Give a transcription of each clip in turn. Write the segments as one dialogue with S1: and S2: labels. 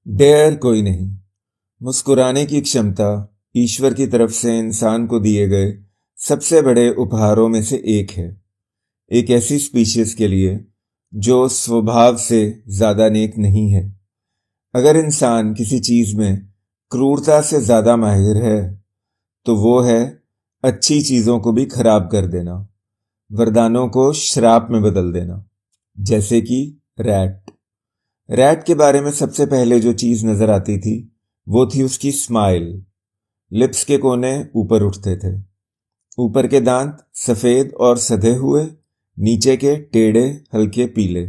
S1: Dare कोई नहीं। मुस्कुराने की क्षमता ईश्वर की तरफ से इंसान को दिए गए सबसे बड़े उपहारों में से एक है। एक ऐसी स्पीशीज के लिए जो स्वभाव से ज्यादा नेक नहीं है। अगर इंसान किसी चीज में क्रूरता से ज्यादा माहिर है तो वो है अच्छी चीजों को भी खराब कर देना, वरदानों को श्राप में बदल देना। जैसे कि रैट। रैट के बारे में सबसे पहले जो चीज नजर आती थी वो थी उसकी स्माइल। लिप्स के कोने ऊपर उठते थे, ऊपर के दांत सफेद और सधे हुए, नीचे के टेढ़े हल्के पीले।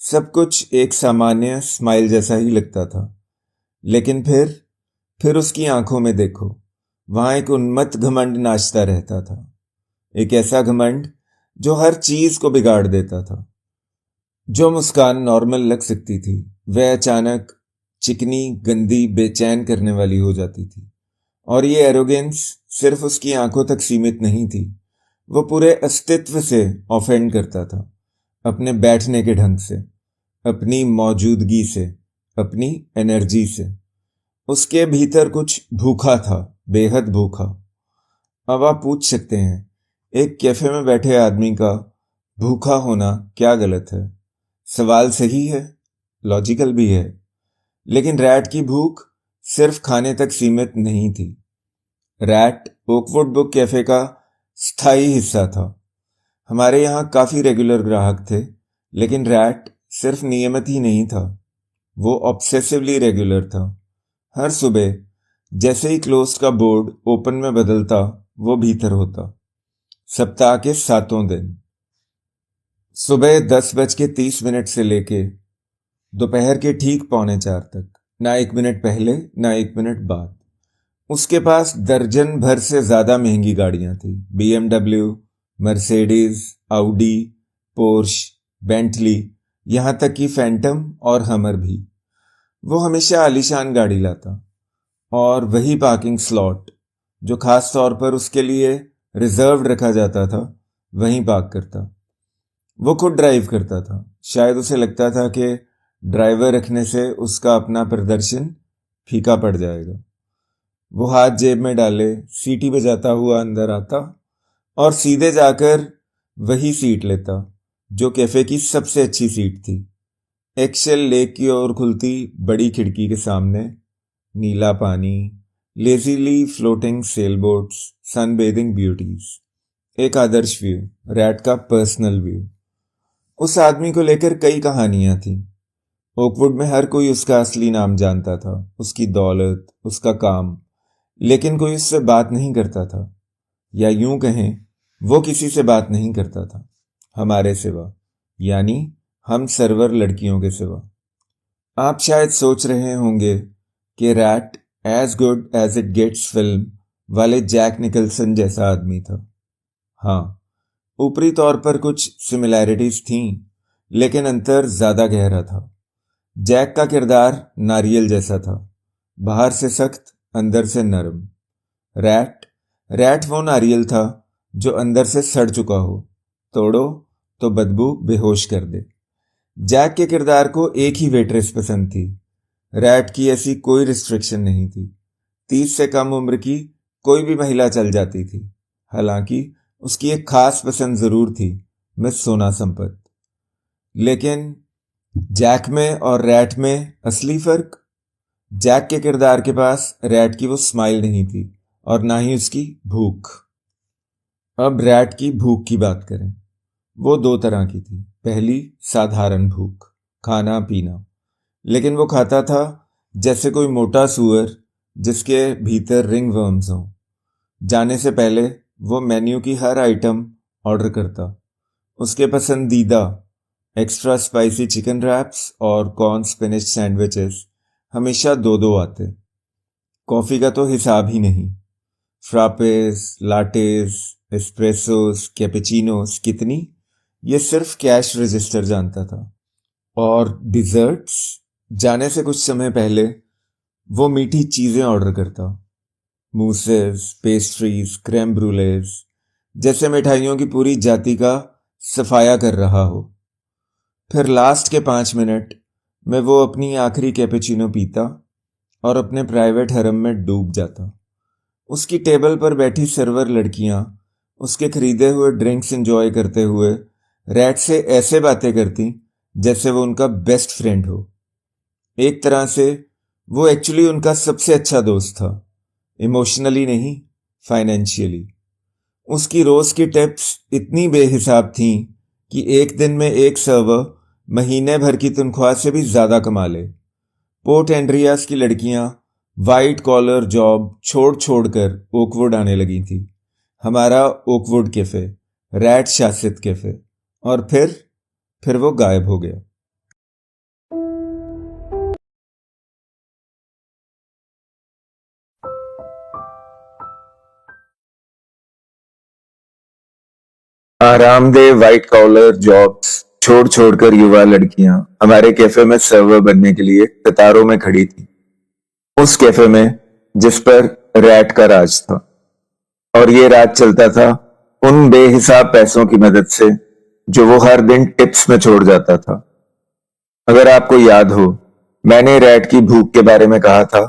S1: सब कुछ एक सामान्य स्माइल जैसा ही लगता था। लेकिन फिर उसकी आंखों में देखो, वहां एक उन्मत्त घमंड नाचता रहता था। एक ऐसा घमंड जो हर चीज को बिगाड़ देता था। जो मुस्कान नॉर्मल लग सकती थी वह अचानक चिकनी, गंदी, बेचैन करने वाली हो जाती थी। और ये एरोगेंस सिर्फ उसकी आंखों तक सीमित नहीं थी, वो पूरे अस्तित्व से ऑफेंड करता था। अपने बैठने के ढंग से, अपनी मौजूदगी से, अपनी एनर्जी से। उसके भीतर कुछ भूखा था, बेहद भूखा। अब आप पूछ सकते हैं, एक कैफे में बैठे आदमी का भूखा होना क्या गलत है? सवाल सही है, लॉजिकल भी है। लेकिन रैट की भूख सिर्फ खाने तक सीमित नहीं थी। रैट ओकवुड बुक कैफे का स्थायी हिस्सा था। हमारे यहाँ काफी रेगुलर ग्राहक थे, लेकिन रैट सिर्फ नियमित ही नहीं था, वो ऑब्सेसिवली रेगुलर था। हर सुबह जैसे ही क्लोज का बोर्ड ओपन में बदलता वो भीतर होता। सप्ताह के 7 दिन, सुबह 10:30 से लेके दोपहर के ठीक 3:45 तक। ना 1 मिनट पहले, ना 1 मिनट बाद। उसके पास दर्जन भर से ज्यादा महंगी गाड़ियां थी। BMW, Mercedes, Audi, Porsche, Bentley, यहां तक कि फैंटम और हमर भी। वो हमेशा आलीशान गाड़ी लाता, और वही पार्किंग स्लॉट जो खास तौर पर उसके लिए रिजर्व्ड रखा जाता था, वहीं पार्क करता। वो खुद ड्राइव करता था। शायद उसे लगता था कि ड्राइवर रखने से उसका अपना प्रदर्शन फीका पड़ जाएगा। वो हाथ जेब में डाले सीटी बजाता हुआ अंदर आता और सीधे जाकर वही सीट लेता जो कैफे की सबसे अच्छी सीट थी। एक्सेल लेक की ओर खुलती बड़ी खिड़की के सामने नीला पानी, लेजीली फ्लोटिंग सेलबोट्स, सनबेदिंग ब्यूटीज। एक आदर्श व्यू, रैट का पर्सनल व्यू। उस आदमी को लेकर कई कहानियां थी। ओकवुड में हर कोई उसका असली नाम जानता था, उसकी दौलत, उसका काम। लेकिन कोई उससे बात नहीं करता था, या यूं कहें वो किसी से बात नहीं करता था, हमारे सिवा, यानी हम सर्वर लड़कियों के सिवा। आप शायद सोच रहे होंगे कि rat as good as it gets film वाले जैक निकल्सन जैसा आदमी था। हाँ, ऊपरी तौर पर कुछ सिमिलैरिटीज थीं, लेकिन अंतर ज्यादा गहरा था। जैक का किरदार नारियल जैसा था, बाहर से सख्त, अंदर से नरम। रैट वो नारियल था जो अंदर से सड़ चुका हो, तोड़ो तो बदबू बेहोश कर दे। जैक के किरदार को एक ही वेट्रेस पसंद थी। रैट की ऐसी कोई रिस्ट्रिक्शन नहीं थी। 30 से कम उम्र की कोई भी महिला चल जाती थी। हालांकि उसकी एक खास पसंद जरूर थी, मिस सोना संपत। लेकिन जैक में और रैट में असली फर्क, जैक के किरदार के पास रैट की वो स्माइल नहीं थी, और ना ही उसकी भूख। अब रैट की भूख की बात करें। वो 2 तरह की थी। पहली, साधारण भूख, खाना पीना। लेकिन वो खाता था जैसे कोई मोटा सुअर जिसके भीतर रिंग वर्म्स हों। जाने से पहले वो मेन्यू की हर आइटम ऑर्डर करता। उसके पसंदीदा एक्स्ट्रा स्पाइसी चिकन रैप्स और कॉर्न स्पिनच सैंडविचेस हमेशा 2-2 आते। कॉफी का तो हिसाब ही नहीं। फ्रापेज, लाटेज, एस्प्रेसोस, कैपेचिनोस, कितनी, ये सिर्फ कैश रजिस्टर जानता था। और डिजर्ट्स, जाने से कुछ समय पहले वो मीठी चीजें ऑर्डर करता। मूसेस, पेस्ट्रीज, क्रेम ब्रूलेज, जैसे मिठाइयों की पूरी जाति का सफाया कर रहा हो। फिर लास्ट के 5 मिनट में वो अपनी आखिरी कैपेचिनो पीता और अपने प्राइवेट हरम में डूब जाता। उसकी टेबल पर बैठी सर्वर लड़कियां उसके खरीदे हुए ड्रिंक्स एंजॉय करते हुए रैट से ऐसे बातें करती जैसे वो उनका बेस्ट फ्रेंड हो। एक तरह से वो एक्चुअली उनका सबसे अच्छा दोस्त था, इमोशनली नहीं, फाइनेंशियली। उसकी रोज की टिप्स इतनी बेहिसाब थीं कि एक दिन में एक सर्वर महीने भर की तनख्वाह से भी ज्यादा कमा ले। पोर्ट एंड्रियास की लड़कियां वाइट कॉलर जॉब छोड़ छोड़कर ओकवुड आने लगी थी, हमारा ओकवुड कैफे, रैट शासित कैफे। और फिर वो गायब हो गया। आरामदेह वाइट कॉलर जॉब्स छोड़ छोड़कर युवा लड़कियां हमारे कैफे में सर्वर बनने के लिए कतारों में खड़ी थी। उस कैफे में जिस पर रैट का राज था, और ये राज चलता था उन बेहिसाब पैसों की मदद से जो वो हर दिन टिप्स में छोड़ जाता था। अगर आपको याद हो, मैंने रैट की भूख के बारे में कहा था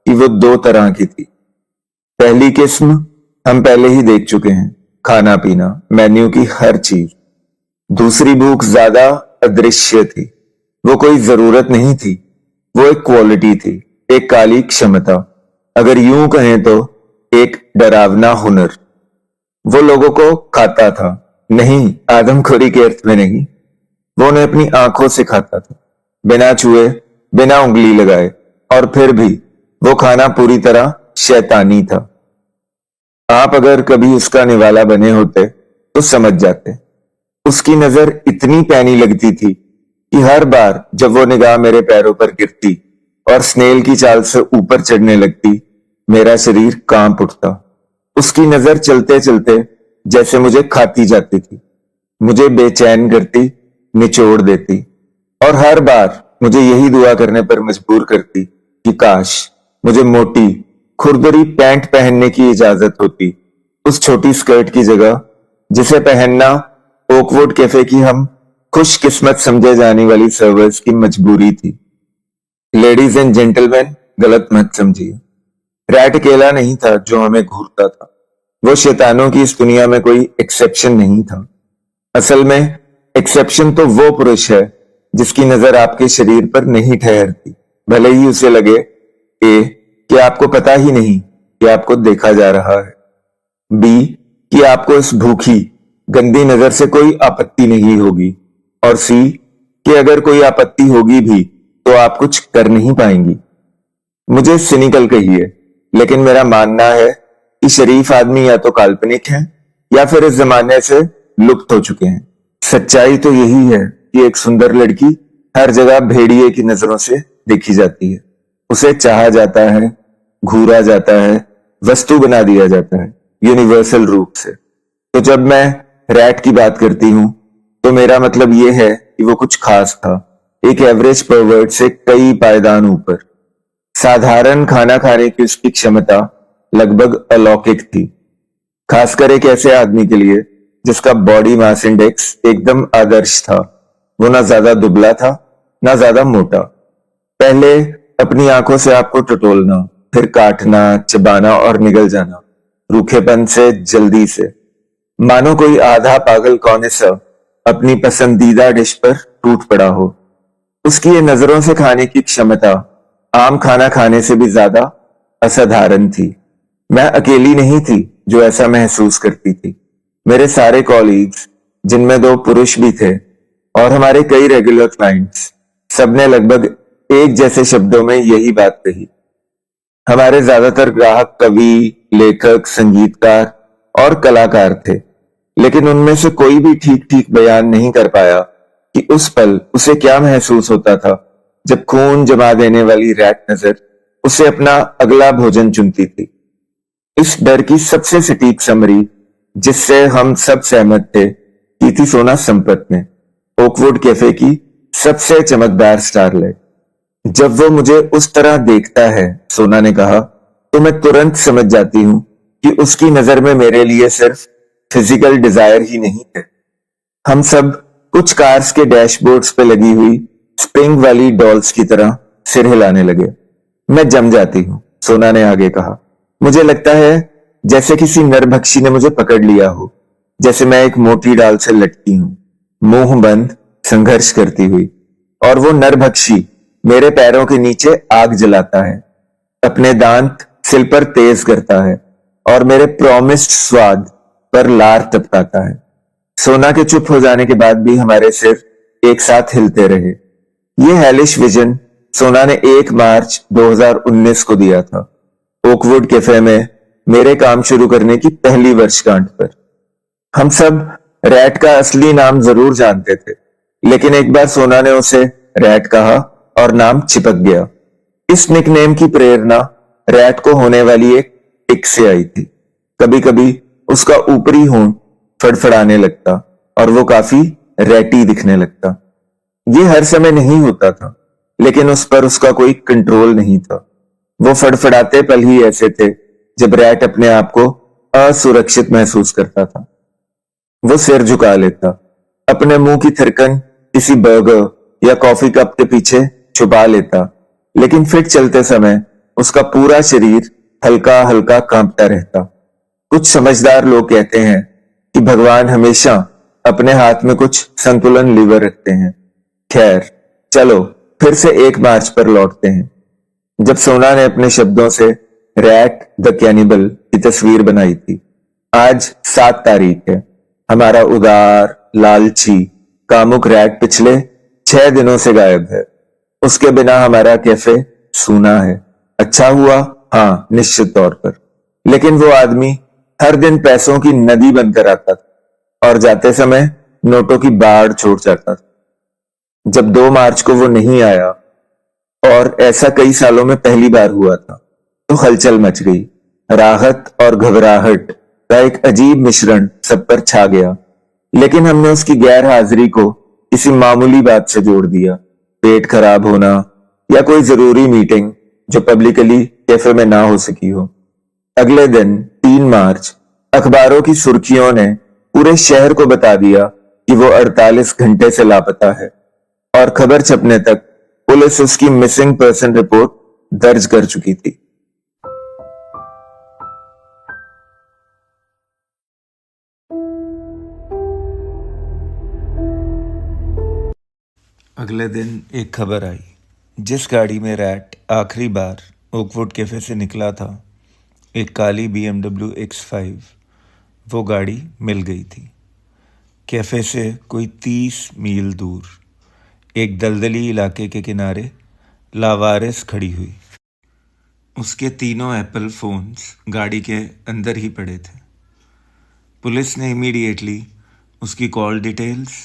S1: कि वो दो तरह की थी। पहली किस्म हम पहले ही देख चुके हैं, खाना पीना, मेन्यू की हर चीज। दूसरी भूख ज्यादा अदृश्य थी। वो कोई जरूरत नहीं थी, वो एक क्वालिटी थी, एक काली क्षमता, अगर यूं कहें तो एक डरावना हुनर। वो लोगों को खाता था, नहीं आदमखोरी के अर्थ में नहीं, वो उन्हें अपनी आंखों से खाता था, बिना छुए, बिना उंगली लगाए। और फिर भी वो खाना पूरी तरह शैतानी था। आप अगर कभी उसका निवाला बने होते तो समझ जाते। उसकी नजर इतनी पैनी लगती थी कि हर बार जब वो निगाह मेरे पैरों पर गिरती और स्नेल की चाल से ऊपर चढ़ने लगती, मेरा शरीर कांप उठता। उसकी नजर चलते चलते जैसे मुझे खाती जाती थी, मुझे बेचैन करती, निचोड़ देती, और हर बार मुझे यही दुआ करने पर मजबूर करती कि काश मुझे मोटी खुरदरी पैंट पहनने की इजाजत होती, उस छोटी स्कर्ट की जगह जिसे पहनना ओकवुड कैफे की हम खुशकिस्मत समझे जाने वाली सर्वर्स की मजबूरी थी। लेडीज एंड जेंटलमैन, गलत मत समझिए, रैट अकेला नहीं था जो हमें घूरता था। वो शैतानों की इस दुनिया में कोई एक्सेप्शन नहीं था। असल में एक्सेप्शन तो वो पुरुष है जिसकी नजर आपके शरीर पर नहीं ठहरती, भले ही उसे लगे कि आपको पता ही नहीं कि आपको देखा जा रहा है। बी, कि आपको इस भूखी गंदी नजर से कोई आपत्ति नहीं होगी। और सी, कि अगर कोई आपत्ति होगी भी तो आप कुछ कर नहीं पाएंगी। मुझे सिनिकल कहिए, लेकिन मेरा मानना है कि शरीफ आदमी या तो काल्पनिक हैं या फिर इस जमाने से लुप्त हो चुके हैं। सच्चाई तो यही है कि एक सुंदर लड़की हर जगह भेड़िए की नजरों से देखी जाती है, उसे चाहा जाता है, घूरा जाता है, वस्तु बना दिया जाता है, यूनिवर्सल रूप से। तो जब मैं रैट की बात करती हूं तो मेरा मतलब यह है कि वो कुछ खास था, एक एवरेज परवर्ट से कई पायदान ऊपर। साधारण खाना खाने की उसकी क्षमता लगभग अलौकिक थी, खासकर एक ऐसे आदमी के लिए जिसका बॉडी मास इंडेक्स एकदम आदर्श था। वो ना ज्यादा दुबला था, ना ज्यादा मोटा। पहले अपनी आंखों से आपको टटोलना, फिर काटना, चबाना और निगल जाना, रूखेपन से, जल्दी से, मानो कोई आधा पागल कौनेसा अपनी पसंदीदा डिश पर टूट पड़ा हो। उसकी ये नजरों से खाने की क्षमता आम खाना खाने से भी ज्यादा असाधारण थी। मैं अकेली नहीं थी जो ऐसा महसूस करती थी। मेरे सारे कॉलीग्स, जिनमें दो पुरुष भी थे, और हमारे कई रेगुलर क्लाइंट्स, सबने लगभग एक जैसे शब्दों में यही बात कही। हमारे ज्यादातर ग्राहक कवि, लेखक, संगीतकार और कलाकार थे, लेकिन उनमें से कोई भी ठीक ठीक बयान नहीं कर पाया कि उस पल उसे क्या महसूस होता था जब खून जमा देने वाली रैट नजर उसे अपना अगला भोजन चुनती थी। इस डर की सबसे सटीक समरी, जिससे हम सब सहमत थे, की थी सोना संपत ने, ओकवुड कैफे की सबसे चमकदार स्टारलाइट। जब वो मुझे उस तरह देखता है, सोना ने कहा, तो मैं तुरंत समझ जाती हूं कि उसकी नजर में मेरे लिए सिर्फ फिजिकल डिजायर ही नहीं है। हम सब कुछ कार्स के डैशबोर्ड्स पे लगी हुई स्प्रिंग वाली डॉल्स की तरह सिर हिलाने लगे। मैं जम जाती हूँ, सोना ने आगे कहा। मुझे लगता है जैसे किसी नरभक्षी ने मुझे पकड़ लिया हो, जैसे मैं एक मोटी डाल से लटकी हूँ, मुंह बंद, संघर्ष करती हुई। और वो नरभक्षी मेरे पैरों के नीचे आग जलाता है, अपने दांत सिल पर तेज करता है और मेरे प्रॉमिस्ड स्वाद पर लार टपकाता है। सोना के चुप हो जाने के बाद भी हमारे सिर एक साथ हिलते रहे। ये हेलिश विजन सोना ने 1 मार्च 2019 को दिया था, ओकवुड कैफे में मेरे काम शुरू करने की पहली वर्षगांठ पर। हम सब रैट का असली नाम जरूर जानते थे, लेकिन एक बार सोना ने उसे रैट कहा और नाम चिपक गया। इस निकनेम की प्रेरणा रैट को होने वाली एक टिक से आई थी। कभी कभी उसका ऊपरी होंठ फड़फड़ाने लगता और वो काफी रैटी दिखने लगता। ये हर समय नहीं होता था, लेकिन उस पर उसका कोई कंट्रोल नहीं था। वो फड़फड़ाते पल ही ऐसे थे जब रैट अपने आप को असुरक्षित महसूस करता था। वो सिर झुका लेता, अपने मुंह की थिरकन किसी बर्गर या कॉफी कप के पीछे छुपा लेता, लेकिन फिर चलते समय उसका पूरा शरीर हल्का हल्का कांपता रहता। कुछ समझदार लोग कहते हैं कि भगवान हमेशा अपने हाथ में कुछ संतुलन लीवर रखते हैं। खैर, चलो फिर से 1 मार्च पर लौटते हैं, जब सोना ने अपने शब्दों से रैट द कैनिबल की तस्वीर बनाई थी। आज 7 तारीख है। हमारा उदार, लालची, कामुक रैट पिछले 6 दिनों से गायब है। उसके बिना हमारा कैफे सूना है। अच्छा हुआ, हाँ, निश्चित तौर पर। लेकिन वो आदमी हर दिन पैसों की नदी बनकर आता था और जाते समय नोटों की बाढ़ छोड़ जाता था। जब 2 मार्च को वो नहीं आया, और ऐसा कई सालों में पहली बार हुआ था, तो हलचल मच गई। राहत और घबराहट का एक अजीब मिश्रण सब पर छा गया। लेकिन हमने उसकी गैर हाजिरी को किसी मामूली बात से जोड़ दिया, पेट खराब होना या कोई जरूरी मीटिंग जो पब्लिकली कैफे में ना हो सकी हो। अगले दिन 3 मार्च अखबारों की सुर्खियों ने पूरे शहर को बता दिया कि वो 48 घंटे से लापता है, और खबर छपने तक पुलिस उसकी मिसिंग पर्सन रिपोर्ट दर्ज कर चुकी थी। अगले दिन एक खबर आई। जिस गाड़ी में रैट आखिरी बार ओकवुड कैफे से निकला था, एक काली BMW X5, वो गाड़ी मिल गई थी। कैफे से कोई 30 मील दूर एक दलदली इलाके के किनारे लावारिस खड़ी हुई। उसके तीनों एप्पल फोन्स गाड़ी के अंदर ही पड़े थे। पुलिस ने इमीडिएटली उसकी कॉल डिटेल्स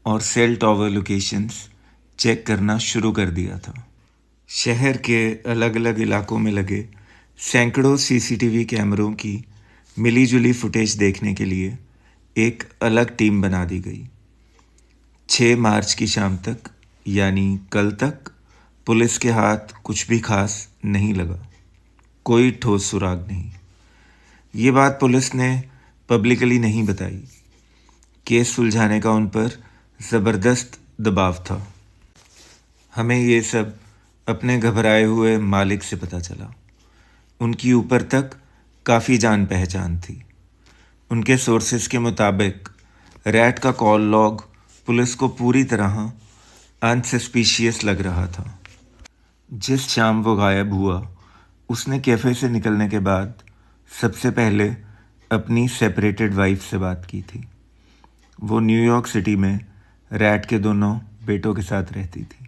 S1: और सेल टॉवर लोकेशंस चेक करना शुरू कर दिया था। शहर के अलग अलग इलाकों में लगे सैकड़ों CCTV कैमरों की मिलीजुली फुटेज देखने के लिए एक अलग टीम बना दी गई। 6 मार्च की शाम तक, यानी कल तक, पुलिस के हाथ कुछ भी खास नहीं लगा। कोई ठोस सुराग नहीं। ये बात पुलिस ने पब्लिकली नहीं बताई। केस सुलझाने का उन पर ज़बरदस्त दबाव था। हमें ये सब अपने घबराए हुए मालिक से पता चला। उनकी ऊपर तक काफ़ी जान पहचान थी। उनके सोर्सेस के मुताबिक रैट का कॉल लॉग पुलिस को पूरी तरह अनसस्पिशियस लग रहा था। जिस शाम वो गायब हुआ, उसने कैफ़े से निकलने के बाद सबसे पहले अपनी सेपरेटेड वाइफ से बात की थी। वो न्यूयॉर्क सिटी में रैट के दोनों बेटों के साथ रहती थी।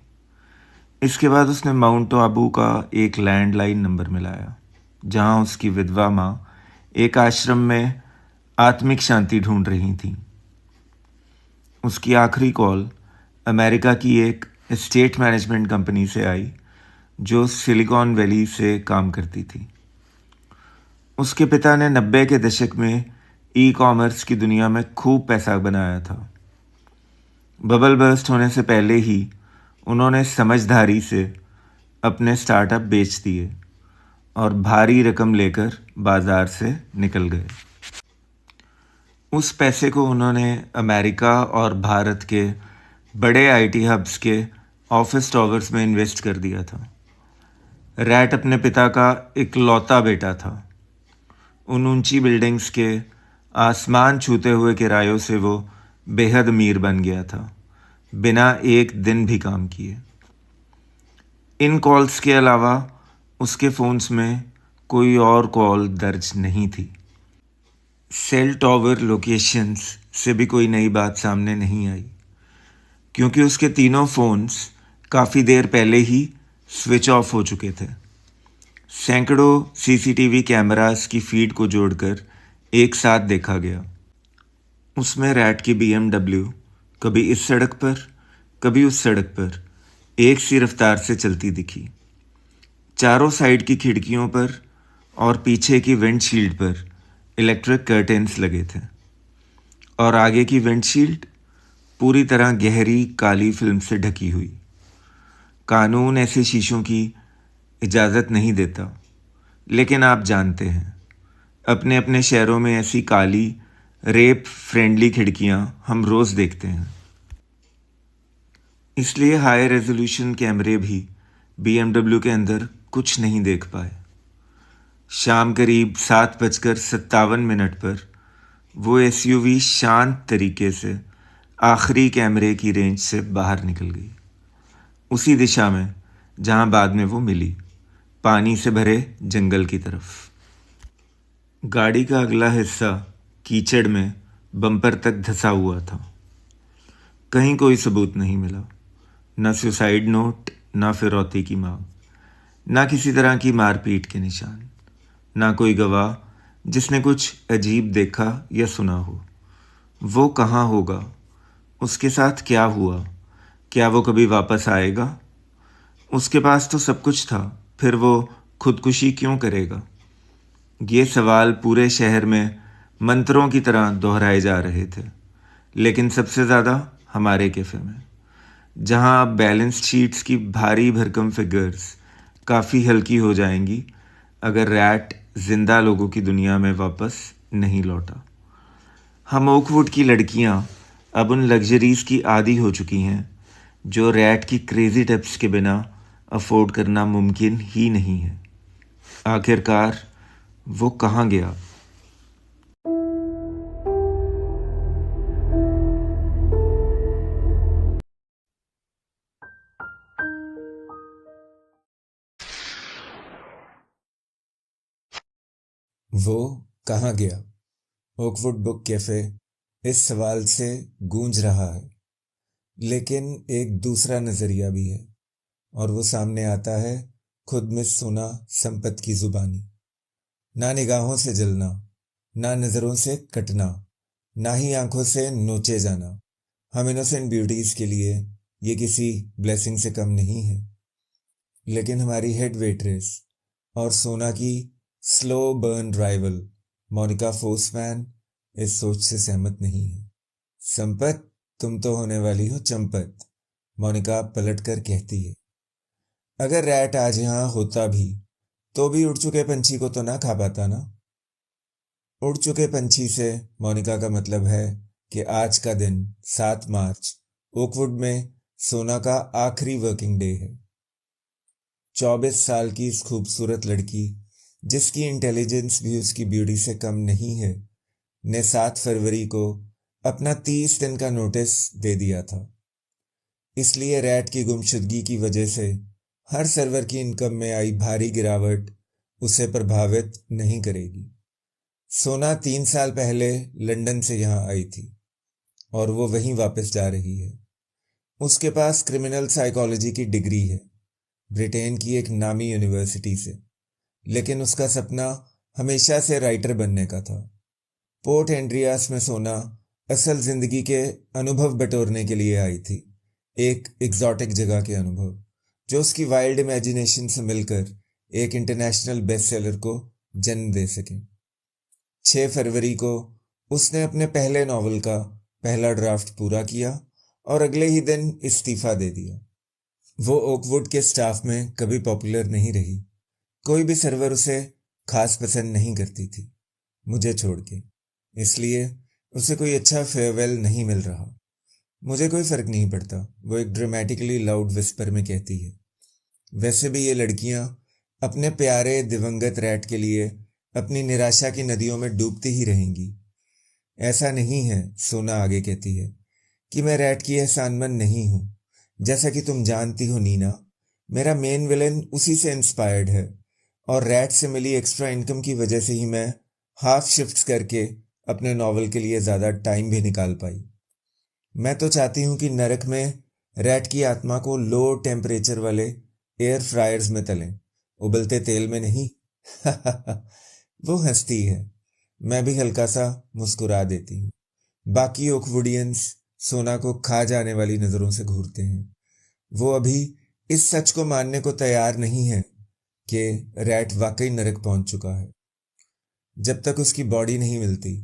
S1: इसके बाद उसने माउंट आबू का एक लैंडलाइन नंबर मिलाया, जहां उसकी विधवा माँ एक आश्रम में आत्मिक शांति ढूंढ रही थी। उसकी आखिरी कॉल अमेरिका की एक एस्टेट मैनेजमेंट कंपनी से आई, जो सिलिकॉन वैली से काम करती थी। उसके पिता ने 90 के दशक में ई-कॉमर्स की दुनिया में खूब पैसा बनाया था। बबल बर्स्ट होने से पहले ही उन्होंने समझदारी से अपने स्टार्टअप बेच दिए और भारी रकम लेकर बाजार से निकल गए। उस पैसे को उन्होंने अमेरिका और भारत के बड़े IT हब्स के ऑफिस टॉवर्स में इन्वेस्ट कर दिया था। रैट अपने पिता का इकलौता बेटा था। उन ऊंची बिल्डिंग्स के आसमान छूते हुए किरायों से वो बेहद अमीर बन गया था, बिना एक दिन भी काम किए। इन कॉल्स के अलावा उसके फ़ोन्स में कोई और कॉल दर्ज नहीं थी। सेल टॉवर लोकेशंस से भी कोई नई बात सामने नहीं आई, क्योंकि उसके तीनों फ़ोन्स काफ़ी देर पहले ही स्विच ऑफ हो चुके थे। सैकड़ों सीसीटीवी कैमरास की फीड को जोड़कर एक साथ देखा गया। उसमें रैट की बीएमडब्ल्यू कभी इस सड़क पर, कभी उस सड़क पर एक सी रफ्तार से चलती दिखी। चारों साइड की खिड़कियों पर और पीछे की विंडशील्ड पर इलेक्ट्रिक कर्टेन्स लगे थे, और आगे की विंडशील्ड पूरी तरह गहरी काली फिल्म से ढकी हुई। कानून ऐसे शीशों की इजाज़त नहीं देता, लेकिन आप जानते हैं, अपने अपने शहरों में ऐसी काली रेप फ्रेंडली खिड़कियां हम रोज़ देखते हैं। इसलिए हाई रेजोल्यूशन कैमरे भी बीएमडब्ल्यू के अंदर कुछ नहीं देख पाए। शाम करीब 7:57 पर वो एसयूवी शांत तरीके से आखिरी कैमरे की रेंज से बाहर निकल गई, उसी दिशा में जहां बाद में वो मिली, पानी से भरे जंगल की तरफ। गाड़ी का अगला हिस्सा कीचड़ में बम्पर तक धंसा हुआ था। कहीं कोई सबूत नहीं मिला, न सुसाइड नोट, न फिरौती की मांग, न किसी तरह की मारपीट के निशान, न कोई गवाह जिसने कुछ अजीब देखा या सुना हो। वो कहाँ होगा? उसके साथ क्या हुआ? क्या वो कभी वापस आएगा? उसके पास तो सब कुछ था, फिर वो खुदकुशी क्यों करेगा? ये सवाल पूरे शहर में मंत्रों की तरह दोहराए जा रहे थे, लेकिन सबसे ज़्यादा हमारे कैफ़े में, जहां अब बैलेंस शीट्स की भारी भरकम फिगर्स काफ़ी हल्की हो जाएंगी अगर रैट जिंदा लोगों की दुनिया में वापस नहीं लौटा। हम ओकवुड की लड़कियां अब उन लग्जरीज की आदी हो चुकी हैं जो रैट की क्रेजी टिप्स के बिना अफोर्ड करना मुमकिन ही नहीं है। आखिरकार वो कहाँ गया? वो कहाँ गया? ओकवुड बुक कैफे इस सवाल से गूंज रहा है, लेकिन एक दूसरा नजरिया भी है, और वो सामने आता है खुद मिस सोना संपत की जुबानी। ना निगाहों से जलना, ना नजरों से कटना, ना ही आंखों से नोचे जाना। हम इनोसेंट ब्यूटीज के लिए ये किसी ब्लेसिंग से कम नहीं है, लेकिन हमारी हेड वेट्रेस और सोना की स्लो बर्न राइवल मोनिका फोर्समैन इस सोच से सहमत नहीं है। संपत, तुम तो होने वाली हो चंपत, मोनिका पलट कर कहती है। अगर रैट आज यहाँ होता भी तो भी उड़ चुके पंछी को तो ना खा पाता ना। उड़ चुके पंछी से मोनिका का मतलब है कि आज का दिन 7 मार्च ओकवुड में सोना का आखिरी वर्किंग डे है। 24 साल की इस खूबसूरत लड़की, जिसकी इंटेलिजेंस भी उसकी ब्यूटी से कम नहीं है, ने 7 फरवरी को अपना 30 दिन का नोटिस दे दिया था। इसलिए रैट की गुमशुदगी की वजह से हर सर्वर की इनकम में आई भारी गिरावट उसे प्रभावित नहीं करेगी। सोना 3 साल पहले लंदन से यहाँ आई थी, और वो वहीं वापस जा रही है। उसके पास क्रिमिनल साइकोलॉजी की डिग्री है, ब्रिटेन की एक नामी यूनिवर्सिटी से, लेकिन उसका सपना हमेशा से राइटर बनने का था। पोर्ट एंड्रियास में सोना असल जिंदगी के अनुभव बटोरने के लिए आई थी, एक एग्जॉटिक जगह के अनुभव जो उसकी वाइल्ड इमेजिनेशन से मिलकर एक इंटरनेशनल बेस्ट सेलर को जन्म दे सके। 6 फरवरी को उसने अपने पहले नॉवल का पहला ड्राफ्ट पूरा किया और अगले ही दिन इस्तीफा दे दिया। वो ओकवुड के स्टाफ में कभी पॉपुलर नहीं रही, कोई भी सर्वर उसे खास पसंद नहीं करती थी, मुझे छोड़ के। इसलिए उसे कोई अच्छा फेयरवेल नहीं मिल रहा। मुझे कोई फर्क नहीं पड़ता, वो एक ड्रामेटिकली लाउड विस्पर में कहती है। वैसे भी ये लड़कियां अपने प्यारे दिवंगत रैट के लिए अपनी निराशा की नदियों में डूबती ही रहेंगी। ऐसा नहीं है, सोना आगे कहती है, कि मैं रैट की एहसानमंद नहीं हूं। जैसा कि तुम जानती हो नीना, मेरा मेन विलेन उसी से इंस्पायर्ड है, और रैट से मिली एक्स्ट्रा इनकम की वजह से ही मैं हाफ शिफ्ट्स करके अपने नॉवल के लिए ज़्यादा टाइम भी निकाल पाई। मैं तो चाहती हूँ कि नरक में रैट की आत्मा को लो टेम्परेचर वाले एयर फ्रायर्स में तलें, उबलते तेल में नहीं। वो हंसती है। मैं भी हल्का सा मुस्कुरा देती हूँ। बाकी ओकवुडियंस सोना को खा जाने वाली नजरों से घूरते हैं। वो अभी इस सच को मानने को तैयार नहीं है कि रैट वाकई नरक पहुंच चुका है। जब तक उसकी बॉडी नहीं मिलती,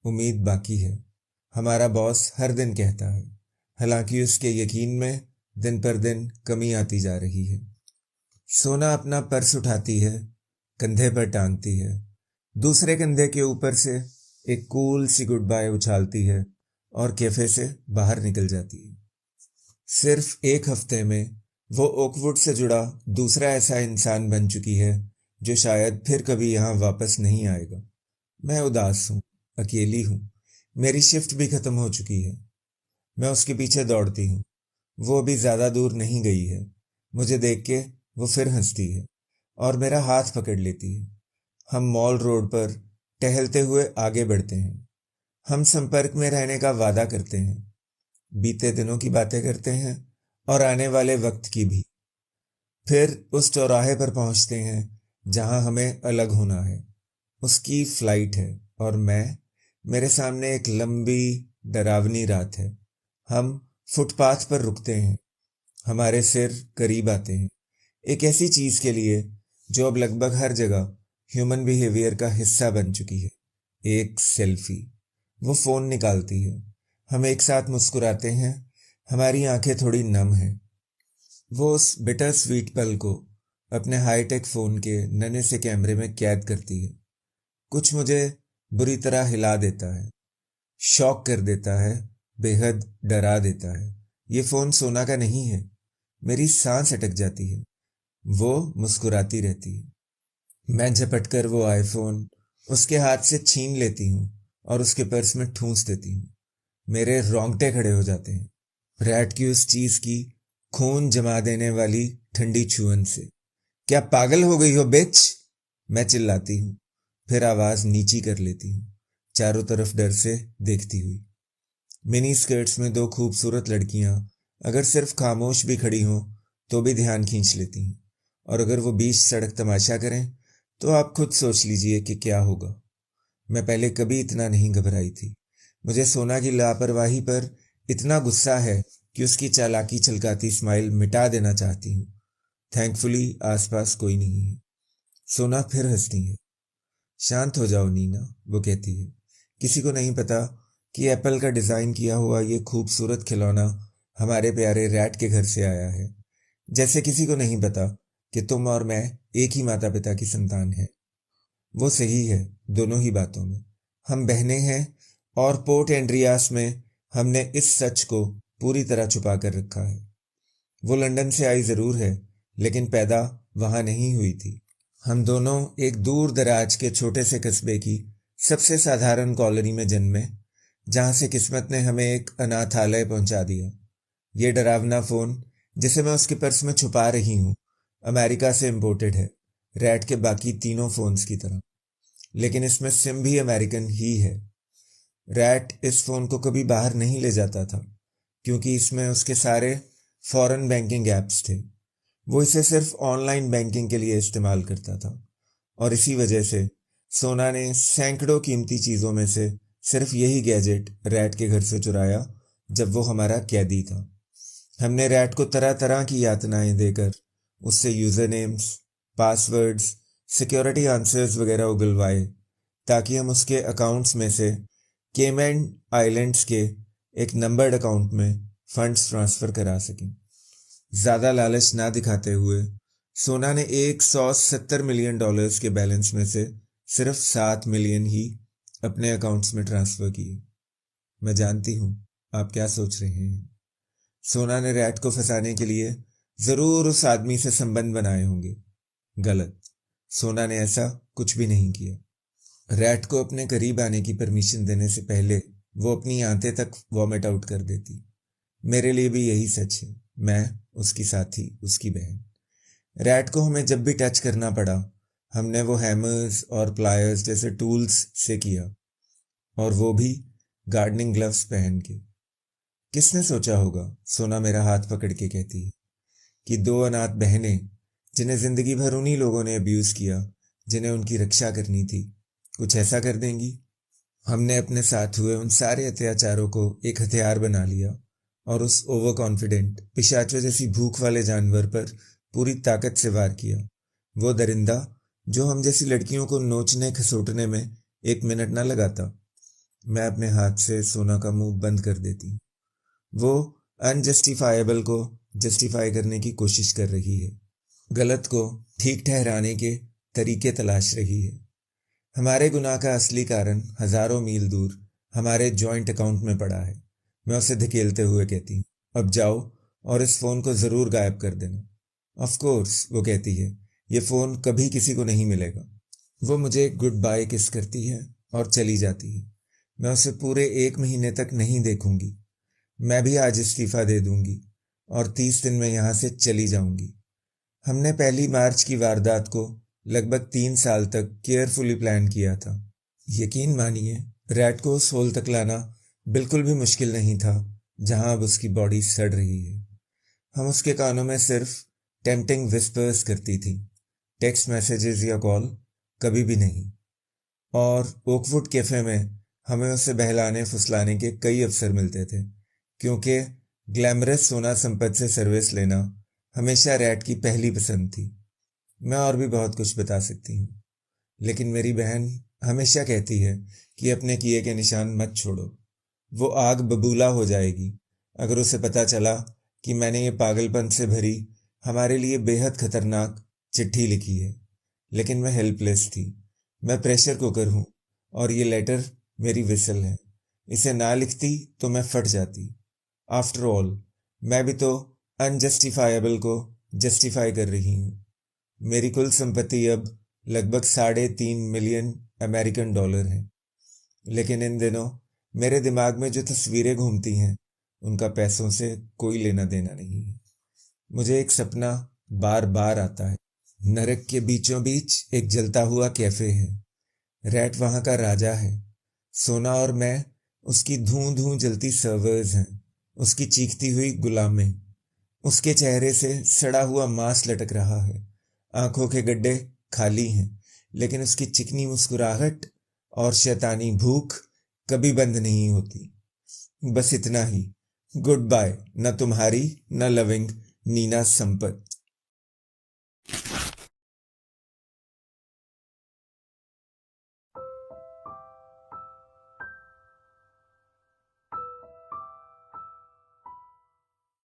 S1: उम्मीद बाकी है, हमारा बॉस हर दिन कहता है। हालांकि उसके यकीन में दिन पर दिन कमी आती जा रही है। सोना अपना पर्स उठाती है, कंधे पर टांगती है, दूसरे कंधे के ऊपर से एक कूल सी गुड बाय उछालती है और कैफे से बाहर निकल जाती है। सिर्फ एक हफ्ते में वो ओकवुड से जुड़ा दूसरा ऐसा इंसान बन चुकी है जो शायद फिर कभी यहाँ वापस नहीं आएगा। मैं उदास हूँ, अकेली हूँ, मेरी शिफ्ट भी खत्म हो चुकी है। मैं उसके पीछे दौड़ती हूँ। वो अभी ज्यादा दूर नहीं गई है। मुझे देख के वो फिर हंसती है और मेरा हाथ पकड़ लेती है। हम मॉल रोड पर टहलते हुए आगे बढ़ते हैं। हम संपर्क में रहने का वादा करते हैं, बीते दिनों की बातें करते हैं और आने वाले वक्त की भी। फिर उस चौराहे पर पहुंचते हैं जहां हमें अलग होना है। उसकी फ्लाइट है और मेरे सामने एक लंबी डरावनी रात है। हम फुटपाथ पर रुकते हैं, हमारे सिर करीब आते हैं, एक ऐसी चीज के लिए जो अब लगभग हर जगह ह्यूमन बिहेवियर का हिस्सा बन चुकी है, एक सेल्फी। वो फोन निकालती है, हम एक साथ मुस्कुराते हैं, हमारी आंखें थोड़ी नम हैं। वो उस बिटर स्वीट पल को अपने हाईटेक फोन के नन्हे से कैमरे में कैद करती है। कुछ मुझे बुरी तरह हिला देता है, शॉक कर देता है, बेहद डरा देता है। ये फोन सोना का नहीं है। मेरी सांस अटक जाती है। वो मुस्कुराती रहती है। मैं झपटकर वो आईफोन उसके हाथ से छीन लेती हूँ और उसके पर्स में ठूंस देती हूँ। मेरे रोंगटे खड़े हो जाते हैं, रैट की उस चीज की खून जमा देने वाली ठंडी छुअन से। क्या पागल हो गई हो बिच? मैं चिल्लाती हूँ, फिर आवाज नीची कर लेती हूँ, चारों तरफ डर से देखती हुई। मिनी स्कर्ट्स में दो खूबसूरत लड़कियां अगर सिर्फ खामोश भी खड़ी हों तो भी ध्यान खींच लेती हैं, और अगर वो बीच सड़क तमाशा करें तो आप खुद सोच लीजिए कि क्या होगा। मैं पहले कभी इतना नहीं घबराई थी। मुझे सोना की लापरवाही पर इतना गुस्सा है कि उसकी चालाकी छलकाती स्माइल मिटा देना चाहती हूँ। थैंकफुली आसपास कोई नहीं है। सोना फिर हंसती है। शांत हो जाओ नीना, वो कहती है। किसी को नहीं पता कि एप्पल का डिजाइन किया हुआ ये खूबसूरत खिलौना हमारे प्यारे रैट के घर से आया है। जैसे किसी को नहीं पता कि तुम और मैं एक ही माता पिता की संतान हैं। वो सही है दोनों ही बातों में। हम बहनें हैं और पोर्ट एंड्रियास में हमने इस सच को पूरी तरह छुपा कर रखा है। वो लंदन से आई जरूर है, लेकिन पैदा वहां नहीं हुई थी। हम दोनों एक दूर दराज के छोटे से कस्बे की सबसे साधारण कॉलोनी में जन्मे, जहां से किस्मत ने हमें एक अनाथालय पहुंचा दिया। ये डरावना फोन जिसे मैं उसके पर्स में छुपा रही हूँ अमेरिका से इंपोर्टेड है, रैट के बाकी तीनों फोन्स की तरह। लेकिन इसमें सिम भी अमेरिकन ही है। रैट इस फोन को कभी बाहर नहीं ले जाता था क्योंकि इसमें उसके सारे फॉरेन बैंकिंग एप्स थे। वो इसे सिर्फ ऑनलाइन बैंकिंग के लिए इस्तेमाल करता था, और इसी वजह से सोना ने सैकड़ों कीमती चीजों में से सिर्फ यही गैजेट रैट के घर से चुराया जब वो हमारा कैदी था। हमने रैट को तरह तरह की यातनाएं देकर उससे user names, passwords, security answers वगैरह उगलवाए ताकि हम उसके अकाउंट्स में से केमैन आइलैंड्स के एक नंबर्ड अकाउंट में फंड्स ट्रांसफर करा सकें। ज्यादा लालच ना दिखाते हुए सोना ने $170 मिलियन के बैलेंस में से सिर्फ 7 मिलियन ही अपने अकाउंट्स में ट्रांसफर किए। मैं जानती हूँ आप क्या सोच रहे हैं? सोना ने रैट को फंसाने के लिए जरूर उस आदमी से संबंध बनाए होंगे। गलत। सोना ने ऐसा कुछ भी नहीं किया। रैट को अपने करीब आने की परमिशन देने से पहले वो अपनी आंतें तक वॉमिट आउट कर देती। मेरे लिए भी यही सच है। मैं, उसकी साथी, उसकी बहन। रैट को हमें जब भी टच करना पड़ा, हमने वो हैमर्स और प्लायर्स जैसे टूल्स से किया, और वो भी गार्डनिंग ग्लव्स पहन के। किसने सोचा होगा, सोना मेरा हाथ पकड़ के कहती है, कि दो अनाथ बहनें जिन्हें जिंदगी भर उन्हीं लोगों ने अब्यूज किया, जिन्हें उनकी रक्षा करनी थी, कुछ ऐसा कर देंगी। हमने अपने साथ हुए उन सारे अत्याचारों को एक हथियार बना लिया और उस ओवर कॉन्फिडेंट पिशाचों जैसी भूख वाले जानवर पर पूरी ताकत से वार किया। वो दरिंदा जो हम जैसी लड़कियों को नोचने खसोटने में 1 मिनट ना लगाता। मैं अपने हाथ से सोना का मुंह बंद कर देती। वो अनजस्टिफाइबल को जस्टिफाई करने की कोशिश कर रही है, गलत को ठीक ठहराने के तरीके तलाश रही है। हमारे गुनाह का असली कारण हजारों मील दूर हमारे जॉइंट अकाउंट में पड़ा है। मैं उसे धकेलते हुए कहती हूँ, अब जाओ और इस फोन को जरूर गायब कर देना। ऑफ कोर्स, वो कहती है, ये फोन कभी किसी को नहीं मिलेगा। वो मुझे गुड बाय किस करती है और चली जाती है। मैं उसे पूरे 1 महीने तक नहीं देखूंगी। मैं भी आज इस्तीफा दे दूंगी और 30 दिन में यहां से चली जाऊंगी। हमने 1 मार्च की वारदात को लगभग 3 साल तक केयरफुली प्लान किया था। यकीन मानिए, रैट को उस होल तक लाना बिल्कुल भी मुश्किल नहीं था जहां अब उसकी बॉडी सड़ रही है। हम उसके कानों में सिर्फ टेम्पटिंग विस्पर्स करती थी, टेक्स्ट मैसेजेस या कॉल कभी भी नहीं। और ओकवुड कैफे में हमें उसे बहलाने फुसलाने के कई अवसर मिलते थे, क्योंकि ग्लैमरस सोना संपत्ति से सर्विस लेना हमेशा रैट की पहली पसंद थी। मैं और भी बहुत कुछ बता सकती हूँ, लेकिन मेरी बहन हमेशा कहती है कि अपने किए के निशान मत छोड़ो। वो आग बबूला हो जाएगी अगर उसे पता चला कि मैंने ये पागलपन से भरी, हमारे लिए बेहद खतरनाक चिट्ठी लिखी है। लेकिन मैं हेल्पलेस थी। मैं प्रेशर कुकर हूँ और ये लेटर मेरी विसल है। इसे ना लिखती तो मैं फट जाती। आफ्टर ऑल, मैं भी तो अनजस्टिफाइबल को जस्टिफाई कर रही हूँ। मेरी कुल संपत्ति अब लगभग $3.5 मिलियन अमेरिकन डॉलर है। लेकिन इन दिनों मेरे दिमाग में जो तस्वीरें घूमती हैं, उनका पैसों से कोई लेना देना नहीं है। मुझे एक सपना बार बार आता है। नरक के बीचों बीच एक जलता हुआ कैफे है। रैट वहां का राजा है। सोना और मैं उसकी धूं धूं जलती सर्वर्स हैं, उसकी चीखती हुई गुलामें। उसके चेहरे से सड़ा हुआ मांस लटक रहा है। आंखों के गड्ढे खाली हैं, लेकिन उसकी चिकनी मुस्कुराहट और शैतानी भूख कभी बंद नहीं होती। बस इतना ही। गुड बाय, न तुम्हारी न लविंग नीना संपत।